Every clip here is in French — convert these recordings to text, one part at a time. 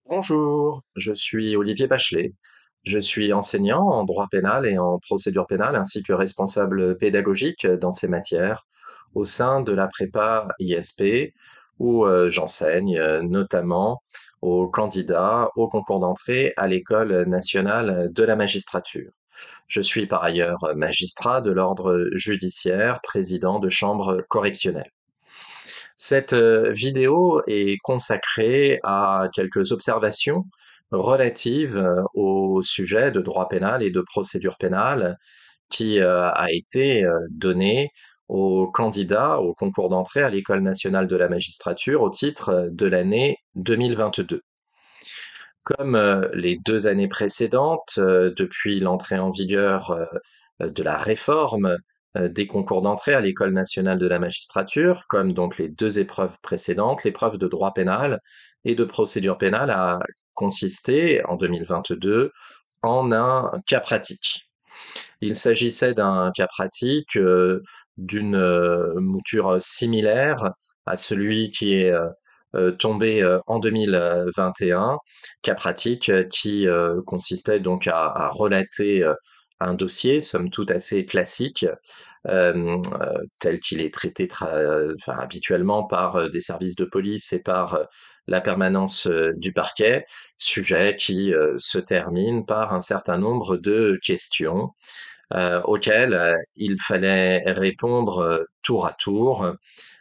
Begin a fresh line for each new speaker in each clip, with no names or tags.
Bonjour, je suis Olivier Bachelet. Je suis enseignant en droit pénal et en procédure pénale ainsi que responsable pédagogique dans ces matières au sein de la prépa ISP où j'enseigne notamment aux candidats au concours d'entrée à l'École nationale de la magistrature. Je suis par ailleurs magistrat de l'ordre judiciaire, président de chambre correctionnelle. Cette vidéo est consacrée à quelques observations relatives au sujet de droit pénal et de procédure pénale qui a été donné aux candidats au concours d'entrée à l'École nationale de la magistrature au titre de l'année 2022. Comme les 2 années précédentes, depuis l'entrée en vigueur de la réforme des concours d'entrée à l'École nationale de la magistrature, comme donc les 2 épreuves précédentes, l'épreuve de droit pénal et de procédure pénale a consisté en 2022 en un cas pratique. Il s'agissait d'un cas pratique d'une mouture similaire à celui qui est tombé en 2021, cas pratique qui consistait donc à relater un dossier, somme toute assez classique, tel qu'il est traité enfin, habituellement par des services de police et par la permanence du parquet, sujet qui se termine par un certain nombre de questions auxquelles il fallait répondre tour à tour,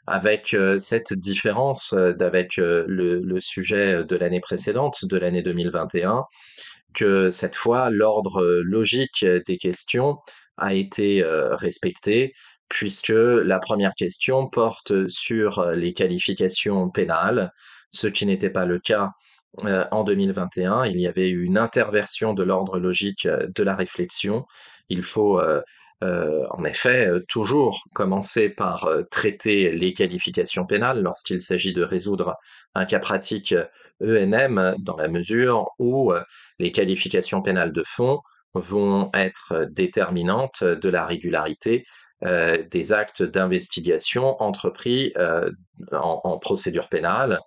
avec cette différence d'avec le sujet de l'année précédente, de l'année 2021, que cette fois, l'ordre logique des questions a été respecté, puisque la première question porte sur les qualifications pénales, ce qui n'était pas le cas en 2021. Il y avait eu une interversion de l'ordre logique de la réflexion. Il faut en effet toujours commencer par traiter les qualifications pénales lorsqu'il s'agit de résoudre un cas pratique ENM, dans la mesure où les qualifications pénales de fond vont être déterminantes de la régularité des actes d'investigation entrepris en procédure pénale.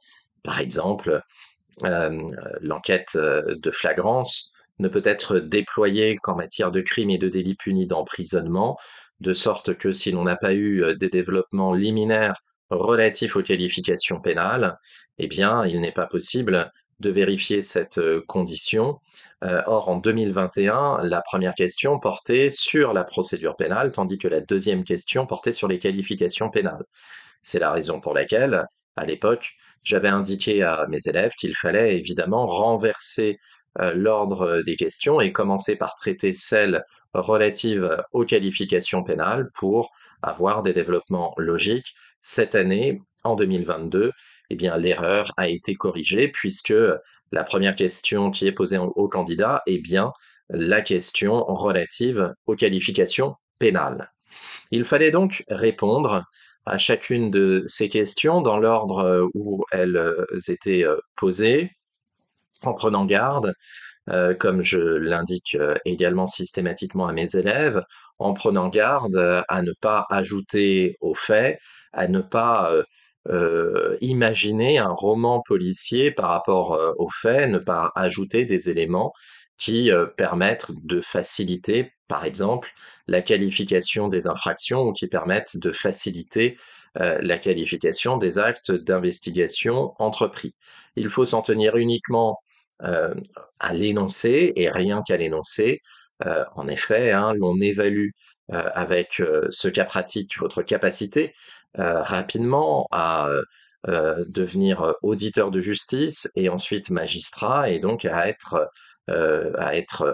Par exemple, l'enquête de flagrance ne peut être déployée qu'en matière de crimes et de délits punis d'emprisonnement, de sorte que si l'on n'a pas eu des développements liminaires relatifs aux qualifications pénales, eh bien, il n'est pas possible de vérifier cette condition. Or, en 2021, la première question portait sur la procédure pénale, tandis que la deuxième question portait sur les qualifications pénales. C'est la raison pour laquelle, à l'époque, j'avais indiqué à mes élèves qu'il fallait évidemment renverser l'ordre des questions et commencer par traiter celles relatives aux qualifications pénales pour avoir des développements logiques. Cette année, en 2022, eh bien, l'erreur a été corrigée puisque la première question qui est posée au candidat est bien la question relative aux qualifications pénales. Il fallait donc répondre à chacune de ces questions dans l'ordre où elles étaient posées, en prenant garde, comme je l'indique également systématiquement à mes élèves, en prenant garde à ne pas ajouter aux faits, à ne pas imaginer un roman policier par rapport aux faits, ne pas ajouter des éléments qui permettent de faciliter, par exemple, la qualification des infractions ou qui permettent de faciliter la qualification des actes d'investigation entrepris. Il faut s'en tenir uniquement euh, à l'énoncé et rien qu'à l'énoncé. En effet, hein, l'on évalue avec ce cas pratique votre capacité rapidement à devenir auditeur de justice et ensuite magistrat et donc à être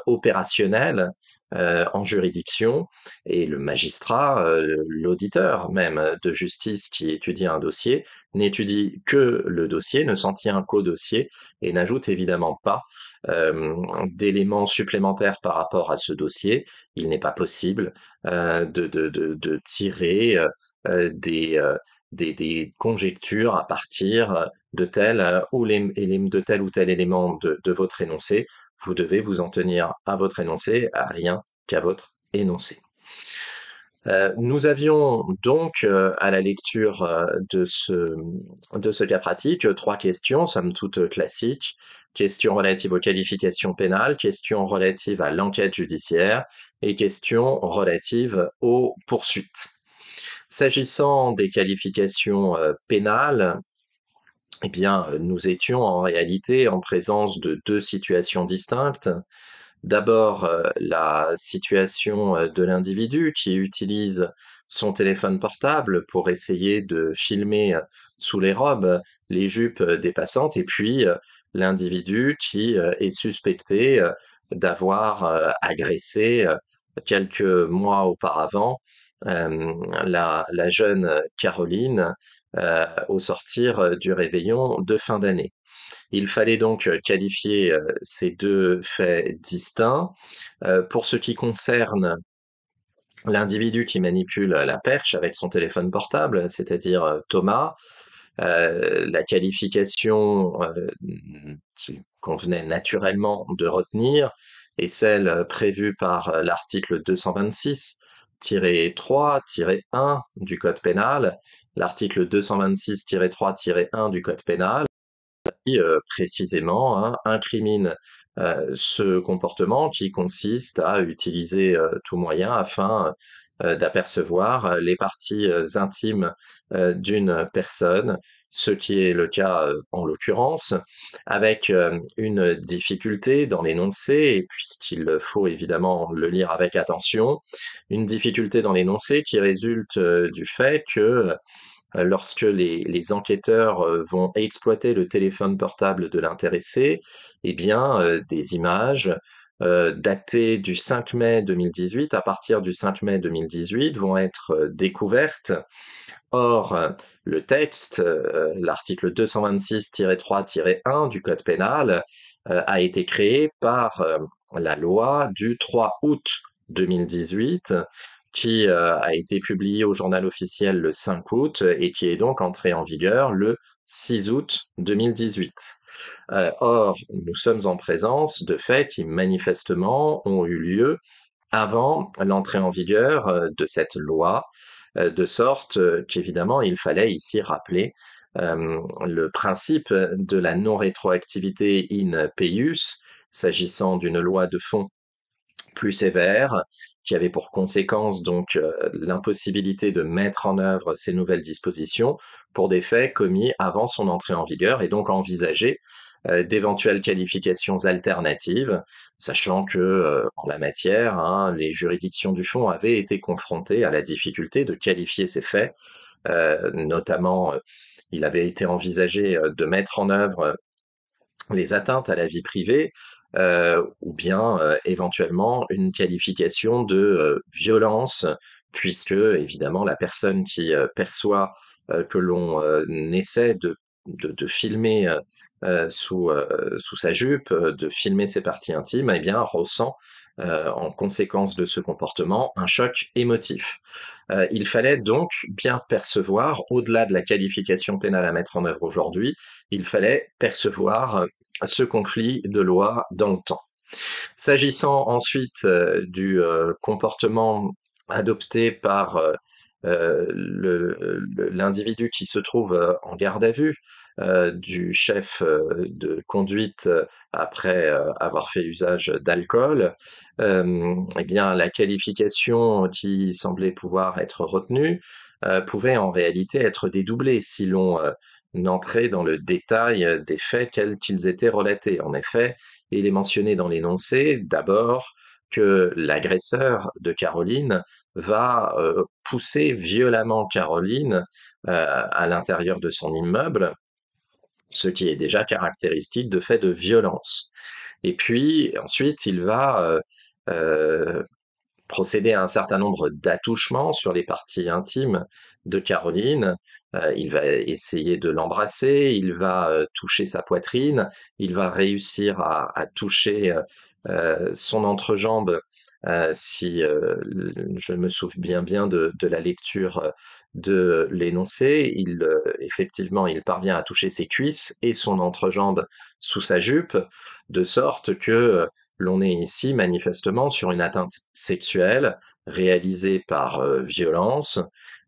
opérationnel en juridiction et le magistrat, l'auditeur même de justice qui étudie un dossier n'étudie que le dossier, ne s'en tient qu'au dossier et n'ajoute évidemment pas d'éléments supplémentaires par rapport à ce dossier. Il n'est pas possible de tirer des conjectures à partir de de tel ou tel élément de votre énoncé. Vous devez vous en tenir à votre énoncé, à rien qu'à votre énoncé. Nous avions donc, à la lecture de ce cas pratique, trois questions, somme toute classiques. questions relatives aux qualifications pénales, questions relatives à l'enquête judiciaire et questions relatives aux poursuites. S'agissant des qualifications pénales, eh bien, nous étions en réalité en présence de deux situations distinctes. D'abord, la situation de l'individu qui utilise son téléphone portable pour essayer de filmer sous les robes les jupes des passantes, et puis l'individu qui est suspecté d'avoir agressé quelques mois auparavant la jeune Caroline au sortir du réveillon de fin d'année. Il fallait donc qualifier ces deux faits distincts. Pour ce qui concerne l'individu qui manipule la perche avec son téléphone portable, c'est-à-dire Thomas, la qualification qu'il convenait naturellement de retenir est celle prévue par l'article 226-3-1 du Code pénal. L'article 226-3-1 du Code pénal qui précisément incrimine ce comportement qui consiste à utiliser tout moyen afin d'apercevoir les parties intimes d'une personne, ce qui est le cas en l'occurrence, avec une difficulté dans l'énoncé, et puisqu'il faut évidemment le lire avec attention, une difficulté dans l'énoncé qui résulte du fait que lorsque les enquêteurs vont exploiter le téléphone portable de l'intéressé, eh bien, des images datées du 5 mai 2018, à partir du 5 mai 2018, vont être découvertes. Or, le texte, l'article 226-3-1 du Code pénal, a été créé par la loi du 3 août 2018 qui a été publié au journal officiel le 5 août et qui est donc entré en vigueur le 6 août 2018. Or, nous sommes en présence de faits qui manifestement ont eu lieu avant l'entrée en vigueur de cette loi, de sorte qu'évidemment, il fallait ici rappeler le principe de la non-rétroactivité in peius, s'agissant d'une loi de fond plus sévère, qui avait pour conséquence donc l'impossibilité de mettre en œuvre ces nouvelles dispositions pour des faits commis avant son entrée en vigueur et donc envisager d'éventuelles qualifications alternatives, sachant que en la matière, hein, les juridictions du fond avaient été confrontées à la difficulté de qualifier ces faits, notamment il avait été envisagé de mettre en œuvre les atteintes à la vie privée, ou bien éventuellement une qualification de violence, puisque évidemment la personne qui perçoit que l'on essaie de filmer sous sa jupe, de filmer ses parties intimes, eh bien ressent en conséquence de ce comportement un choc émotif. Il fallait donc bien percevoir, au-delà de la qualification pénale à mettre en œuvre aujourd'hui, il fallait percevoir ce conflit de loi dans le temps. S'agissant ensuite du comportement adopté par l'individu qui se trouve en garde à vue, du chef de conduite après avoir fait usage d'alcool, eh bien, la qualification qui semblait pouvoir être retenue pouvait en réalité être dédoublée si l'on entrait dans le détail des faits tels qu'ils étaient relatés. En effet, il est mentionné dans l'énoncé d'abord que l'agresseur de Caroline va pousser violemment Caroline à l'intérieur de son immeuble, ce qui est déjà caractéristique de faits de violence. Et puis ensuite, il va procéder à un certain nombre d'attouchements sur les parties intimes de Caroline. Il va essayer de l'embrasser, il va toucher sa poitrine, il va réussir à toucher son entrejambe si je me souviens bien de la lecture de l'énoncé. Effectivement, il parvient à toucher ses cuisses et son entrejambe sous sa jupe, de sorte que l'on est ici manifestement sur une atteinte sexuelle réalisée par violence,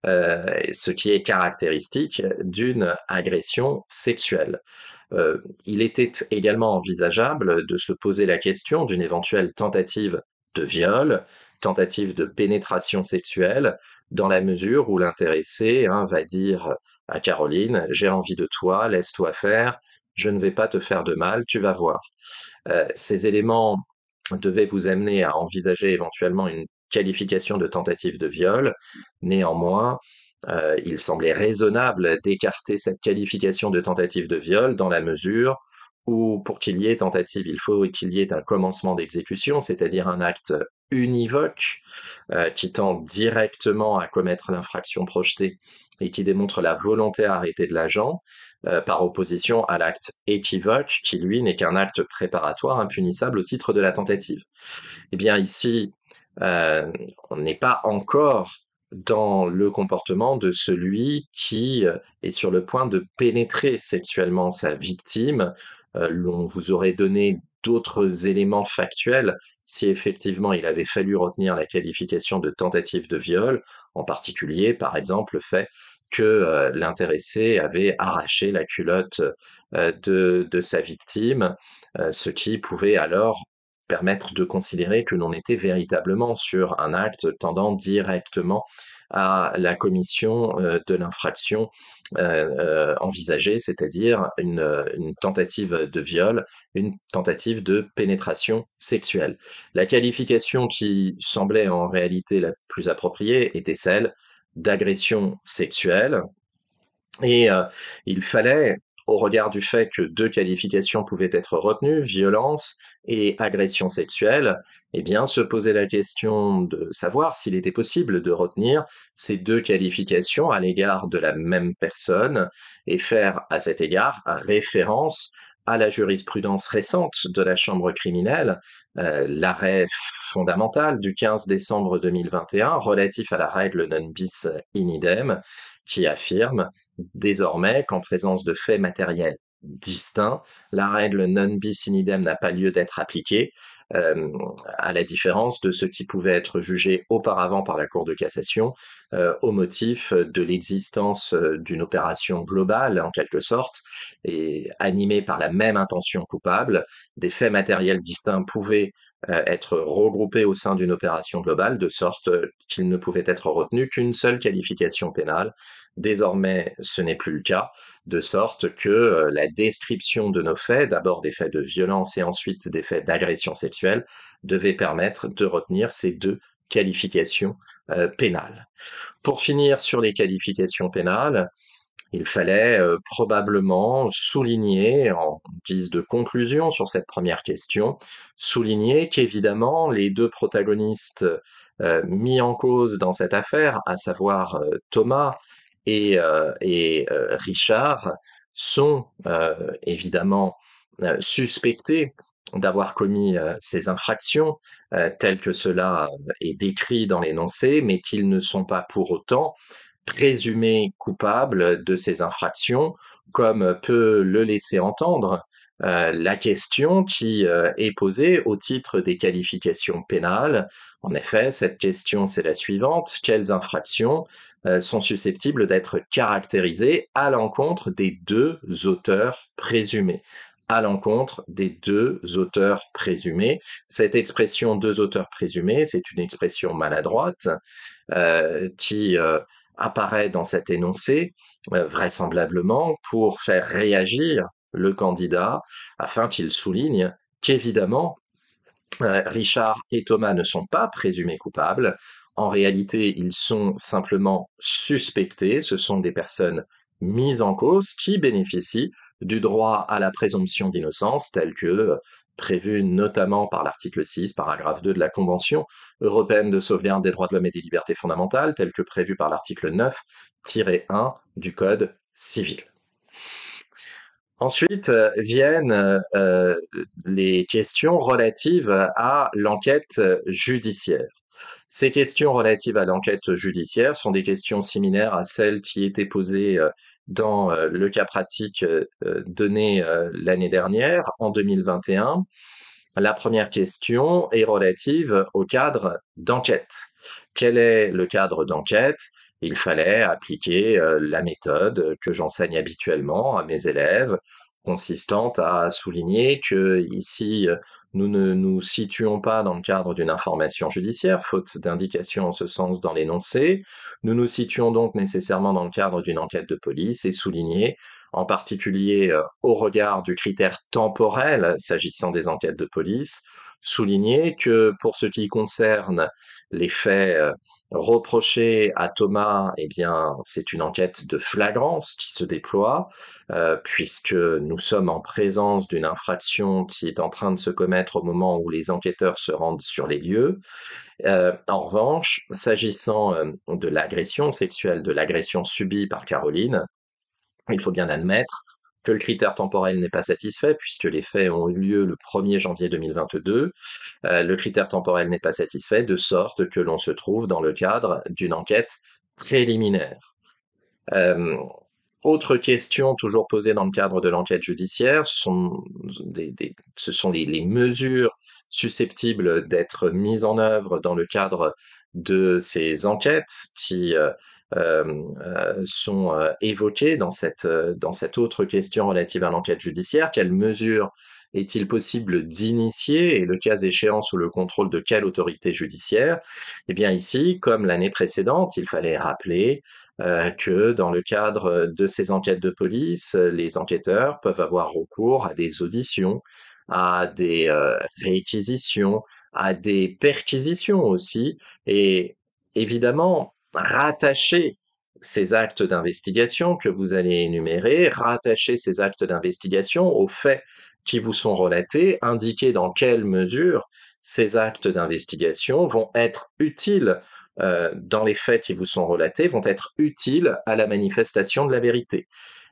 ce qui est caractéristique d'une agression sexuelle. Il était également envisageable de se poser la question d'une éventuelle tentative de viol, tentative de pénétration sexuelle, dans la mesure où l'intéressé, hein, va dire à Caroline: «J'ai envie de toi, laisse-toi faire, je ne vais pas te faire de mal, tu vas voir». Ces éléments devaient vous amener à envisager éventuellement une qualification de tentative de viol. Néanmoins, il semblait raisonnable d'écarter cette qualification de tentative de viol dans la mesure où, pour qu'il y ait tentative, il faut qu'il y ait un commencement d'exécution, c'est-à-dire un acte univoque qui tend directement à commettre l'infraction projetée et qui démontre la volonté arrêtée de l'agent, par opposition à l'acte équivoque qui, lui, n'est qu'un acte préparatoire impunissable au titre de la tentative. Eh bien, ici, euh, on n'est pas encore dans le comportement de celui qui est sur le point de pénétrer sexuellement sa victime. On vous aurait donné d'autres éléments factuels si effectivement il avait fallu retenir la qualification de tentative de viol, en particulier, par exemple, le fait que l'intéressé avait arraché la culotte de sa victime, ce qui pouvait alors permettre de considérer que l'on était véritablement sur un acte tendant directement à la commission de l'infraction envisagée, c'est-à-dire une tentative de viol, une tentative de pénétration sexuelle. La qualification qui semblait en réalité la plus appropriée était celle d'agression sexuelle, et il fallait, au regard du fait que deux qualifications pouvaient être retenues, violence et agression sexuelle, eh bien, se poser la question de savoir s'il était possible de retenir ces deux qualifications à l'égard de la même personne et faire à cet égard référence à la jurisprudence récente de la Chambre criminelle, l'arrêt fondamental du 15 décembre 2021 relatif à la règle non bis in idem, qui affirme désormais qu'en présence de faits matériels distincts, la règle non bis in idem n'a pas lieu d'être appliquée, euh, à la différence de ce qui pouvait être jugé auparavant par la Cour de cassation au motif de l'existence d'une opération globale, en quelque sorte, et animée par la même intention coupable. Des faits matériels distincts pouvaient être regroupés au sein d'une opération globale, de sorte qu'il ne pouvait être retenu qu'une seule qualification pénale. Désormais, ce n'est plus le cas, de sorte que la description de nos faits, d'abord des faits de violence et ensuite des faits d'agression sexuelle, devait permettre de retenir ces deux qualifications pénales. Pour finir sur les qualifications pénales, il fallait probablement souligner, en guise de conclusion sur cette première question, souligner qu'évidemment les deux protagonistes mis en cause dans cette affaire, à savoir Thomas et Richard, sont évidemment suspectés d'avoir commis ces infractions telles que cela est décrit dans l'énoncé, mais qu'ils ne sont pas pour autant présumé coupable de ces infractions, comme peut le laisser entendre la question qui est posée au titre des qualifications pénales. En effet, cette question, c'est la suivante. Quelles infractions sont susceptibles d'être caractérisées à l'encontre des deux auteurs présumés? À l'encontre des deux auteurs présumés. Cette expression deux auteurs présumés, c'est une expression maladroite qui apparaît dans cet énoncé, vraisemblablement pour faire réagir le candidat afin qu'il souligne qu'évidemment, Richard et Thomas ne sont pas présumés coupables. En réalité, ils sont simplement suspectés. Ce sont des personnes mises en cause qui bénéficient du droit à la présomption d'innocence tel que prévu notamment par l'article 6, paragraphe 2 de la Convention européenne de sauvegarde des droits de l'homme et des libertés fondamentales, tel que prévu par l'article 9-1 du Code civil. Ensuite viennent les questions relatives à l'enquête judiciaire. Ces questions relatives à l'enquête judiciaire sont des questions similaires à celles qui étaient posées dans le cas pratique donné l'année dernière, en 2021. La première question est relative au cadre d'enquête. Quel est le cadre d'enquête? Il fallait appliquer la méthode que j'enseigne habituellement à mes élèves, consistant à souligner que ici, nous ne nous situons pas dans le cadre d'une information judiciaire, faute d'indication en ce sens dans l'énoncé. Nous nous situons donc nécessairement dans le cadre d'une enquête de police et souligner, en particulier au regard du critère temporel s'agissant des enquêtes de police, souligner que pour ce qui concerne les faits reprochés à Thomas, eh bien, c'est une enquête de flagrance qui se déploie, puisque nous sommes en présence d'une infraction qui est en train de se commettre au moment où les enquêteurs se rendent sur les lieux. En revanche, s'agissant de l'agression sexuelle, de l'agression subie par Caroline, il faut bien admettre que le critère temporel n'est pas satisfait puisque les faits ont eu lieu le 1er janvier 2022. Le critère temporel n'est pas satisfait de sorte que l'on se trouve dans le cadre d'une enquête préliminaire. Euh, Autre question toujours posée dans le cadre de l'enquête judiciaire, ce sont les mesures susceptibles d'être mises en œuvre dans le cadre de ces enquêtes qui sont évoquées dans cette autre question relative à l'enquête judiciaire. Quelles mesures est-il possible d'initier et le cas échéant sous le contrôle de quelle autorité judiciaire? Eh bien ici, comme l'année précédente, il fallait rappeler que dans le cadre de ces enquêtes de police, les enquêteurs peuvent avoir recours à des auditions, à des réquisitions, à des perquisitions aussi, et évidemment, rattacher ces actes d'investigation que vous allez énumérer, rattacher ces actes d'investigation aux faits qui vous sont relatés, indiquer dans quelle mesure ces actes d'investigation vont être utiles dans les faits qui vous sont relatés vont être utiles à la manifestation de la vérité.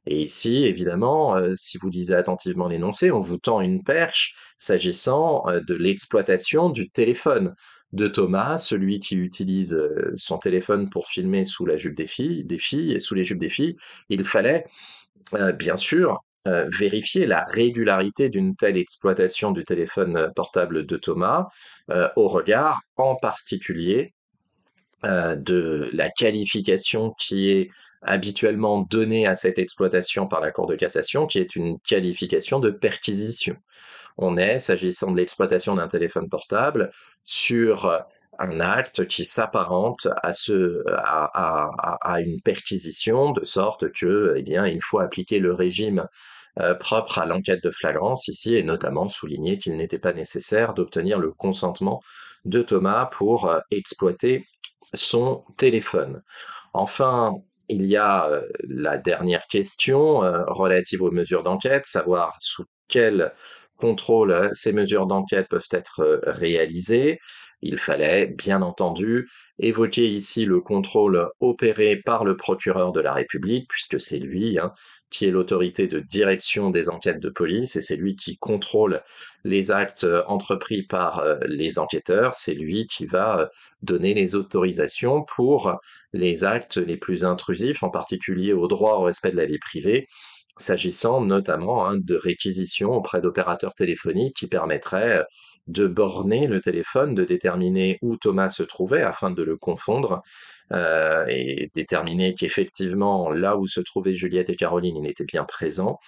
Et ici, évidemment, si vous lisez attentivement l'énoncé, on vous tend une perche s'agissant de l'exploitation du téléphone de Thomas, celui qui utilise son téléphone pour filmer sous la jupe des filles et sous les jupes des filles. Il fallait, bien sûr, vérifier la régularité d'une telle exploitation du téléphone portable de Thomas au regard en particulier de la qualification qui est habituellement donnée à cette exploitation par la Cour de cassation, qui est une qualification de perquisition. On est, s'agissant de l'exploitation d'un téléphone portable, sur un acte qui s'apparente à une perquisition, de sorte que, eh bien, il faut appliquer le régime propre à l'enquête de flagrance ici, et notamment souligner qu'il n'était pas nécessaire d'obtenir le consentement de Thomas pour exploiter son téléphone. Enfin, il y a la dernière question relative aux mesures d'enquête, savoir sous quel contrôle ces mesures d'enquête peuvent être réalisées. Il fallait, bien entendu, évoquer ici le contrôle opéré par le procureur de la République, puisque c'est lui qui est l'autorité de direction des enquêtes de police et c'est lui qui contrôle les actes entrepris par les enquêteurs. C'est lui qui va donner les autorisations pour les actes les plus intrusifs, en particulier au droit au respect de la vie privée, s'agissant notamment de réquisitions auprès d'opérateurs téléphoniques qui permettraient de borner le téléphone, de déterminer où Thomas se trouvait afin de le confondre et déterminer qu'effectivement, là où se trouvaient Juliette et Caroline, il était bien présent,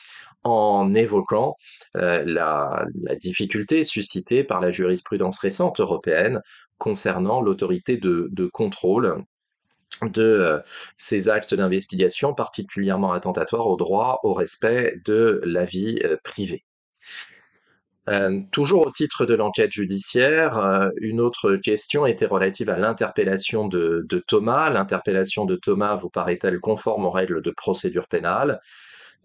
en évoquant la difficulté suscitée par la jurisprudence récente européenne concernant l'autorité de contrôle de ces actes d'investigation particulièrement attentatoires au droit au respect de la vie privée. Toujours au titre de l'enquête judiciaire, une autre question était relative à l'interpellation de Thomas. L'interpellation de Thomas vous paraît-elle conforme aux règles de procédure pénale?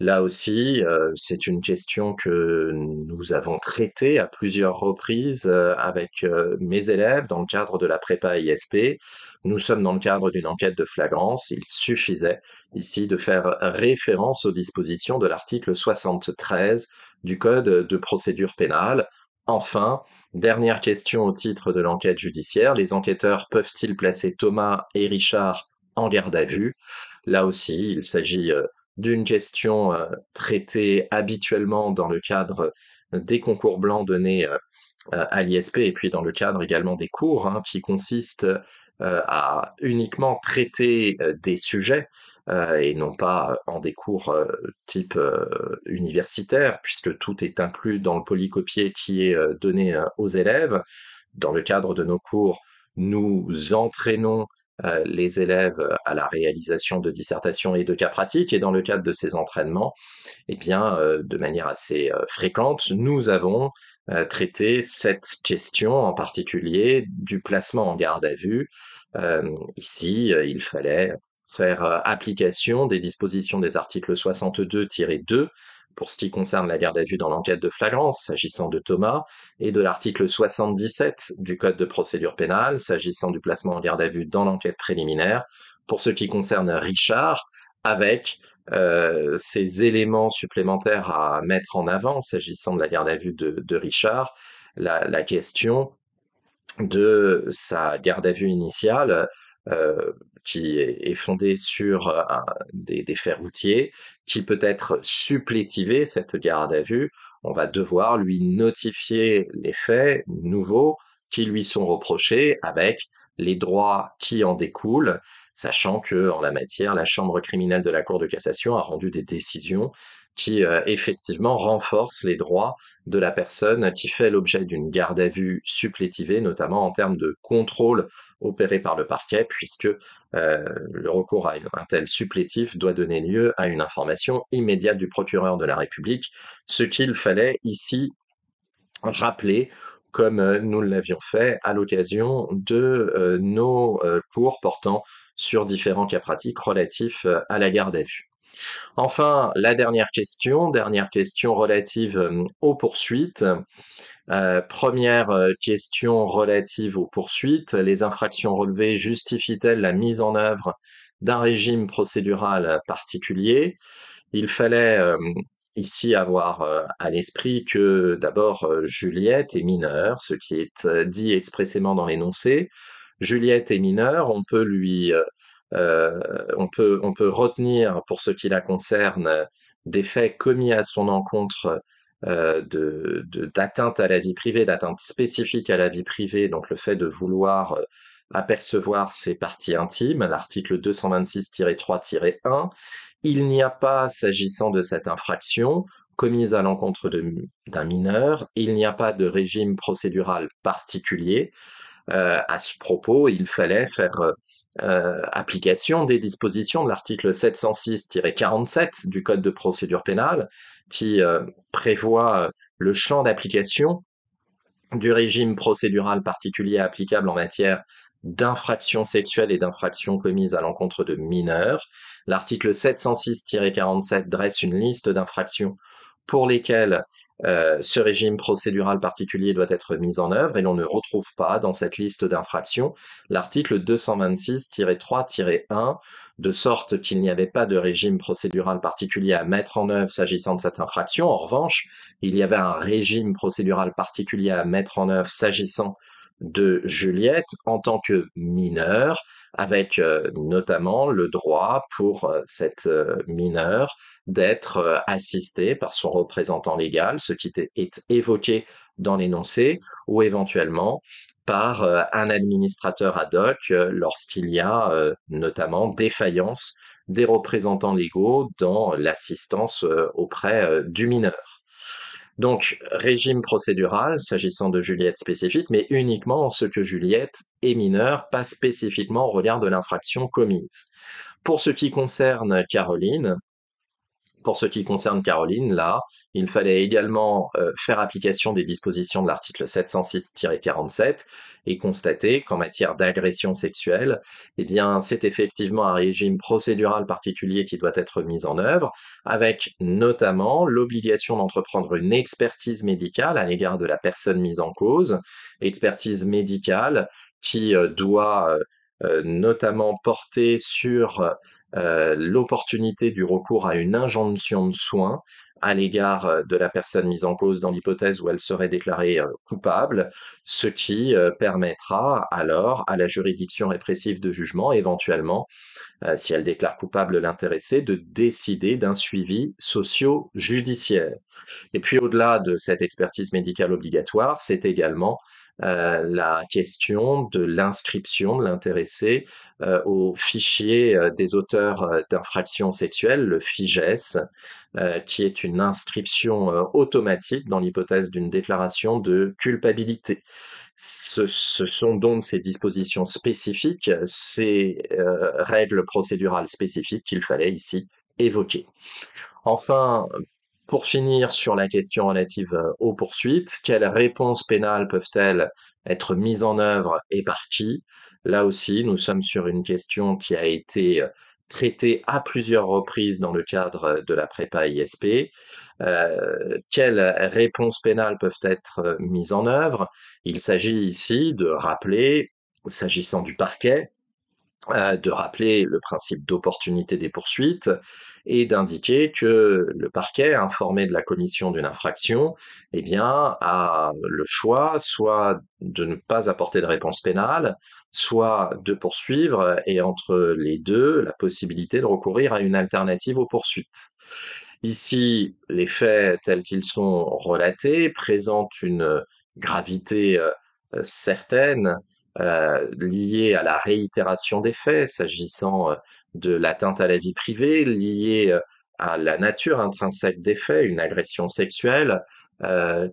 Là aussi, c'est une question que nous avons traitée à plusieurs reprises avec mes élèves dans le cadre de la prépa ISP. Nous sommes dans le cadre d'une enquête de flagrance. Il suffisait ici de faire référence aux dispositions de l'article 73 du Code de procédure pénale. Enfin, dernière question au titre de l'enquête judiciaire, les enquêteurs peuvent-ils placer Thomas et Richard en garde à vue? Là aussi, il s'agit d'une question traitée habituellement dans le cadre des concours blancs donnés à l'ISP et puis dans le cadre également des cours qui consistent à uniquement traiter des sujets et non pas en des cours type universitaire, puisque tout est inclus dans le polycopié qui est donné aux élèves. Dans le cadre de nos cours, nous entraînons les élèves à la réalisation de dissertations et de cas pratiques, et dans le cadre de ces entraînements, eh bien, de manière assez fréquente, nous avons traité cette question en particulier du placement en garde à vue. Ici, il fallait faire application des dispositions des articles 62-2 pour ce qui concerne la garde à vue dans l'enquête de flagrance, s'agissant de Thomas, et de l'article 77 du Code de procédure pénale, s'agissant du placement en garde à vue dans l'enquête préliminaire, pour ce qui concerne Richard, avec ces éléments supplémentaires à mettre en avant, s'agissant de la garde à vue de Richard, la question de sa garde à vue initiale, qui est fondée sur des faits routiers, qui peut être supplétivée, cette garde à vue. On va devoir lui notifier les faits nouveaux qui lui sont reprochés avec les droits qui en découlent, sachant que en la matière, la Chambre criminelle de la Cour de cassation a rendu des décisions qui effectivement renforcent les droits de la personne qui fait l'objet d'une garde à vue supplétivée, notamment en termes de contrôle opéré par le parquet, puisque le recours à un tel supplétif doit donner lieu à une information immédiate du procureur de la République, ce qu'il fallait ici rappeler, comme nous l'avions fait à l'occasion de nos cours portant sur différents cas pratiques relatifs à la garde à vue. Enfin, la dernière question relative aux poursuites. Première question relative aux poursuites. Les infractions relevées justifient-elles la mise en œuvre d'un régime procédural particulier? Il fallait ici avoir à l'esprit que d'abord Juliette est mineure, ce qui est dit expressément dans l'énoncé. Juliette est mineure, on peut retenir pour ce qui la concerne des faits commis à son encontre d'atteinte à la vie privée, d'atteinte spécifique à la vie privée, donc le fait de vouloir apercevoir ses parties intimes, l'article 226-3-1. Il n'y a pas, s'agissant de cette infraction commise à l'encontre d'un mineur, il n'y a pas de régime procédural particulier. À ce propos, il fallait faire application des dispositions de l'article 706-47 du Code de procédure pénale, qui prévoit le champ d'application du régime procédural particulier applicable en matière d'infractions sexuelles et d'infractions commises à l'encontre de mineurs. L'article 706-47 dresse une liste d'infractions pour lesquelles ce régime procédural particulier doit être mis en œuvre, et l'on ne retrouve pas dans cette liste d'infractions l'article 226-3-1, de sorte qu'il n'y avait pas de régime procédural particulier à mettre en œuvre s'agissant de cette infraction. En revanche, il y avait un régime procédural particulier à mettre en œuvre s'agissant de Juliette en tant que mineure, avec notamment le droit pour cette mineure d'être assistée par son représentant légal, ce qui est évoqué dans l'énoncé, ou éventuellement par un administrateur ad hoc lorsqu'il y a notamment défaillance des représentants légaux dans l'assistance auprès du mineur. Donc, régime procédural, s'agissant de Juliette spécifique, mais uniquement en ce que Juliette est mineure, pas spécifiquement au regard de l'infraction commise. Pour ce qui concerne Caroline, là, il fallait également faire application des dispositions de l'article 706-47 et constater qu'en matière d'agression sexuelle, eh bien, c'est effectivement un régime procédural particulier qui doit être mis en œuvre, avec notamment l'obligation d'entreprendre une expertise médicale à l'égard de la personne mise en cause, expertise médicale qui doit notamment porter sur l'opportunité du recours à une injonction de soins à l'égard de la personne mise en cause dans l'hypothèse où elle serait déclarée coupable, ce qui permettra alors à la juridiction répressive de jugement, éventuellement, si elle déclare coupable l'intéressé, de décider d'un suivi socio-judiciaire. Et puis au-delà de cette expertise médicale obligatoire, c'est également la question de l'inscription de l'intéressé au fichier des auteurs d'infractions sexuelles, le FIJES, qui est une inscription automatique dans l'hypothèse d'une déclaration de culpabilité. Ce sont donc ces dispositions spécifiques, ces règles procédurales spécifiques qu'il fallait ici évoquer. Enfin, pour finir sur la question relative aux poursuites, quelles réponses pénales peuvent-elles être mises en œuvre et par qui? Là aussi, nous sommes sur une question qui a été traitée à plusieurs reprises dans le cadre de la prépa ISP. Quelles réponses pénales peuvent être mises en œuvre? Il s'agit ici de rappeler, s'agissant du parquet, de rappeler le principe d'opportunité des poursuites et d'indiquer que le parquet, informé de la commission d'une infraction, eh bien, a le choix soit de ne pas apporter de réponse pénale, soit de poursuivre, et entre les deux, la possibilité de recourir à une alternative aux poursuites. Ici, les faits tels qu'ils sont relatés présentent une gravité certaine, liée à la réitération des faits, s'agissant de l'atteinte à la vie privée, liée à la nature intrinsèque des faits, une agression sexuelle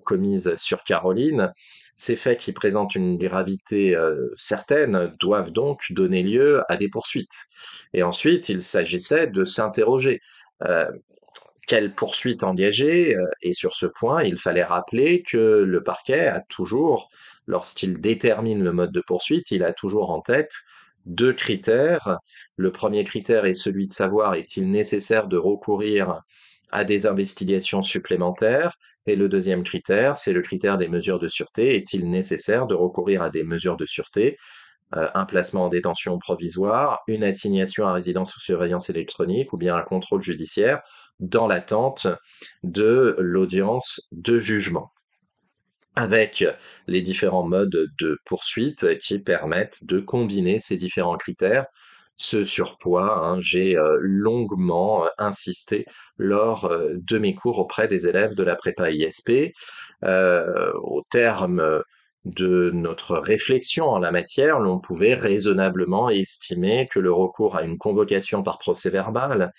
commise sur Caroline. Ces faits qui présentent une gravité certaine doivent donc donner lieu à des poursuites. Et ensuite, il s'agissait de s'interroger. Euh, Quelle poursuite engager? Et sur ce point, il fallait rappeler que le parquet a toujours, lorsqu'il détermine le mode de poursuite, il a toujours en tête deux critères. Le premier critère est celui de savoir est-il nécessaire de recourir à des investigations supplémentaires? Et le deuxième critère, c'est le critère des mesures de sûreté. Est-il nécessaire de recourir à des mesures de sûreté? Un placement en détention provisoire, une assignation à résidence sous surveillance électronique ou bien un contrôle judiciaire dans l'attente de l'audience de jugement, avec les différents modes de poursuite qui permettent de combiner ces différents critères. Ce sur quoi j'ai longuement insisté lors de mes cours auprès des élèves de la prépa ISP. Au terme de notre réflexion en la matière, l'on pouvait raisonnablement estimer que le recours à une convocation par procès-verbal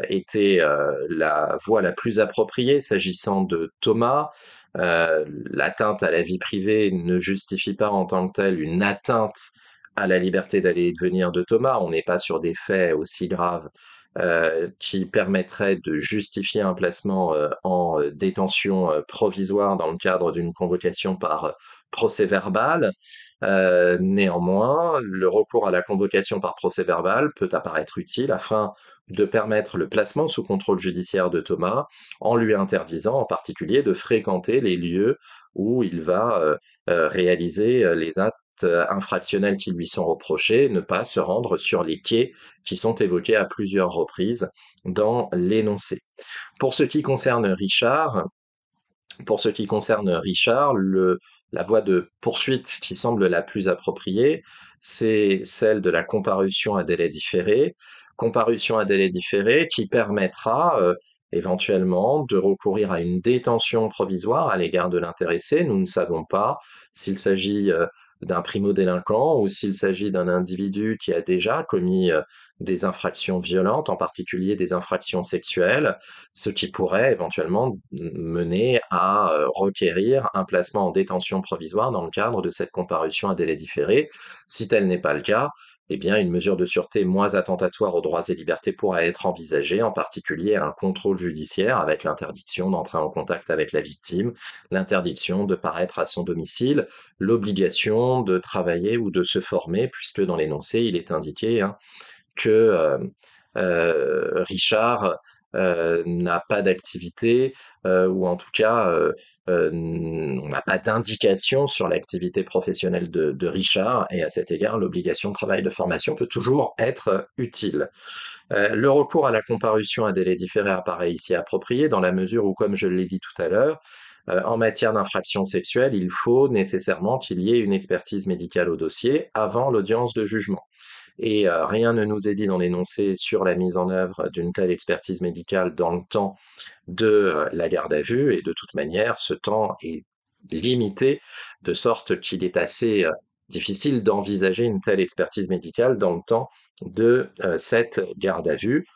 était la voie la plus appropriée s'agissant de Thomas. L'atteinte à la vie privée ne justifie pas en tant que telle une atteinte à la liberté d'aller et de venir de Thomas. On n'est pas sur des faits aussi graves qui permettraient de justifier un placement en détention provisoire dans le cadre d'une convocation par procès-verbal. Néanmoins, le recours à la convocation par procès-verbal peut apparaître utile afin de permettre le placement sous contrôle judiciaire de Thomas en lui interdisant en particulier de fréquenter les lieux où il va réaliser les actes infractionnels qui lui sont reprochés, ne pas se rendre sur les quais qui sont évoqués à plusieurs reprises dans l'énoncé. Pour ce qui concerne Richard, la voie de poursuite qui semble la plus appropriée, c'est celle de la comparution à délai différé. Comparution à délai différé qui permettra éventuellement de recourir à une détention provisoire à l'égard de l'intéressé. Nous ne savons pas s'il s'agit d'un primo-délinquant ou s'il s'agit d'un individu qui a déjà commis des infractions violentes, en particulier des infractions sexuelles, ce qui pourrait éventuellement mener à requérir un placement en détention provisoire dans le cadre de cette comparution à délai différé. Si tel n'est pas le cas, eh bien, une mesure de sûreté moins attentatoire aux droits et libertés pourrait être envisagée, en particulier un contrôle judiciaire avec l'interdiction d'entrer en contact avec la victime, l'interdiction de paraître à son domicile, l'obligation de travailler ou de se former, puisque dans l'énoncé, il est indiqué que Richard n'a pas d'activité, ou en tout cas, on n'a pas d'indication sur l'activité professionnelle de Richard, et à cet égard, l'obligation de travail de formation peut toujours être utile. Le recours à la comparution à délai différé apparaît ici approprié dans la mesure où, comme je l'ai dit tout à l'heure, en matière d'infraction sexuelle, il faut nécessairement qu'il y ait une expertise médicale au dossier avant l'audience de jugement. Et rien ne nous est dit dans l'énoncé sur la mise en œuvre d'une telle expertise médicale dans le temps de la garde à vue, et de toute manière, ce temps est limitée, de sorte qu'il est assez difficile d'envisager une telle expertise médicale dans le temps de cette garde à vue.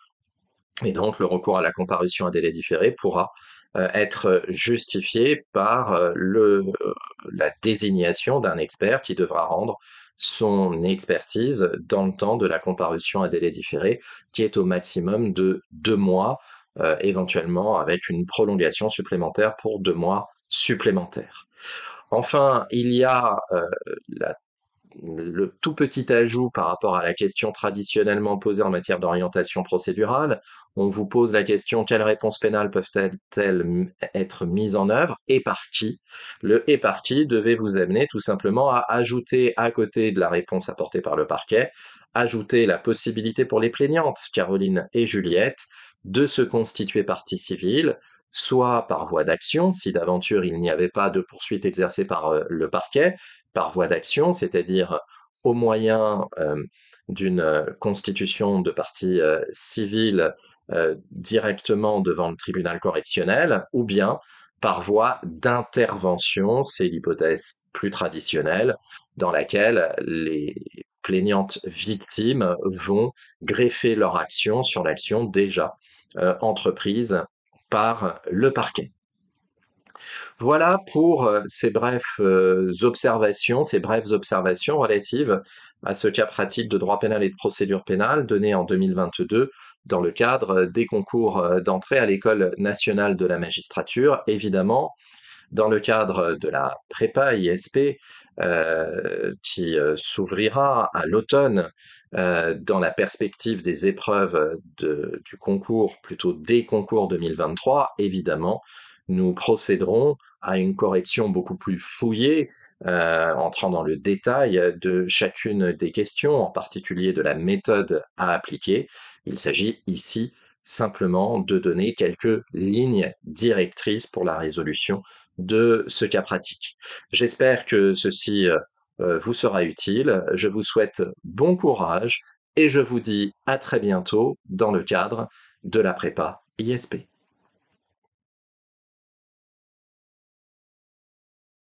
Et donc, le recours à la comparution à délai différé pourra être justifié par la désignation d'un expert qui devra rendre son expertise dans le temps de la comparution à délai différé, qui est au maximum de 2 mois, éventuellement avec une prolongation supplémentaire pour 2 mois supplémentaires. Enfin, il y a la le tout petit ajout par rapport à la question traditionnellement posée en matière d'orientation procédurale. On vous pose la question: quelles réponses pénales peuvent-elles être mises en œuvre et par qui? Le et par qui devait vous amener tout simplement à ajouter, à côté de la réponse apportée par le parquet, ajouter la possibilité pour les plaignantes, Caroline et Juliette, de se constituer partie civile, soit par voie d'action, si d'aventure il n'y avait pas de poursuite exercée par le parquet, par voie d'action, c'est-à-dire au moyen d'une constitution de partie civile directement devant le tribunal correctionnel, ou bien par voie d'intervention, c'est l'hypothèse plus traditionnelle, dans laquelle les plaignantes victimes vont greffer leur action sur l'action déjà entreprise par le parquet. Voilà pour ces brèves observations relatives à ce cas pratique de droit pénal et de procédure pénale donné en 2022 dans le cadre des concours d'entrée à l'École nationale de la magistrature. Évidemment, dans le cadre de la prépa ISP qui s'ouvrira à l'automne dans la perspective des épreuves du concours, plutôt des concours 2023, évidemment, nous procéderons à une correction beaucoup plus fouillée, entrant dans le détail de chacune des questions, en particulier de la méthode à appliquer. Il s'agit ici simplement de donner quelques lignes directrices pour la résolution de ce cas pratique. J'espère que ceci vous sera utile. Je vous souhaite bon courage et je vous dis à très bientôt dans le cadre de la prépa ISP.